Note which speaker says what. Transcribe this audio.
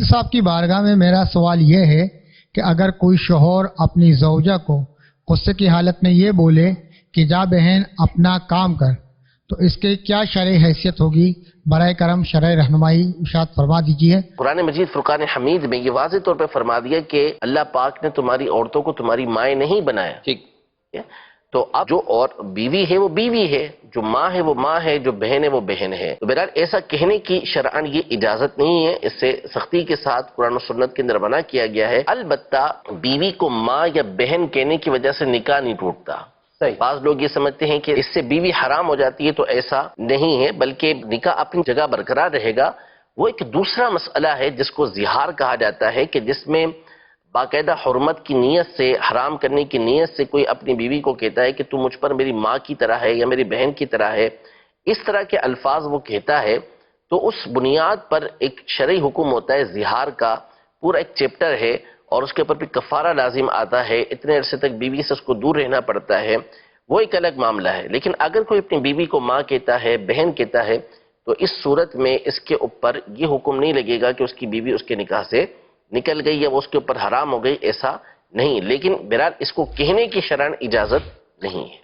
Speaker 1: مفتی صاحب کی بارگاہ میں میرا سوال یہ ہے کہ اگر کوئی شوہر اپنی زوجہ کو غصے کی حالت میں یہ بولے کہ جا بہن اپنا کام کر، تو اس کے کیا شرعی حیثیت ہوگی؟ برائے کرم شرعی رہنمائی ارشاد فرما دیجیے۔
Speaker 2: قرآن مجید فرقان حمید میں یہ واضح طور پہ فرما دیا کہ اللہ پاک نے تمہاری عورتوں کو تمہاری مائیں نہیں بنایا۔ ٹھیک، تو اب جو اور بیوی ہے وہ بیوی ہے، جو ماں ہے وہ ماں ہے، جو بہن ہے وہ بہن ہے۔ تو بہرحال ایسا کہنے کی شرعاً یہ اجازت نہیں ہے، اس سے سختی کے ساتھ قرآن و سنت کے اندر منع کیا گیا ہے۔ البتہ بیوی کو ماں یا بہن کہنے کی وجہ سے نکاح نہیں ٹوٹتا۔ بعض لوگ یہ سمجھتے ہیں کہ اس سے بیوی حرام ہو جاتی ہے، تو ایسا نہیں ہے، بلکہ نکاح اپنی جگہ برقرار رہے گا۔ وہ ایک دوسرا مسئلہ ہے جس کو زہار کہا جاتا ہے، کہ جس میں باقاعدہ حرمت کی نیت سے، حرام کرنے کی نیت سے کوئی اپنی بیوی کو کہتا ہے کہ تو مجھ پر میری ماں کی طرح ہے یا میری بہن کی طرح ہے، اس طرح کے الفاظ وہ کہتا ہے، تو اس بنیاد پر ایک شرعی حکم ہوتا ہے زہار کا، پورا ایک چیپٹر ہے، اور اس کے اوپر بھی کفارہ لازم آتا ہے، اتنے عرصے تک بیوی سے اس کو دور رہنا پڑتا ہے، وہ ایک الگ معاملہ ہے۔ لیکن اگر کوئی اپنی بیوی کو ماں کہتا ہے، بہن کہتا ہے، تو اس صورت میں اس کے اوپر یہ حکم نہیں لگے گا کہ اس کی بیوی اس کے نکاح سے نکل گئی یا وہ اس کے اوپر حرام ہو گئی، ایسا نہیں۔ لیکن بہرحال اس کو کہنے کی شرعاً اجازت نہیں ہے۔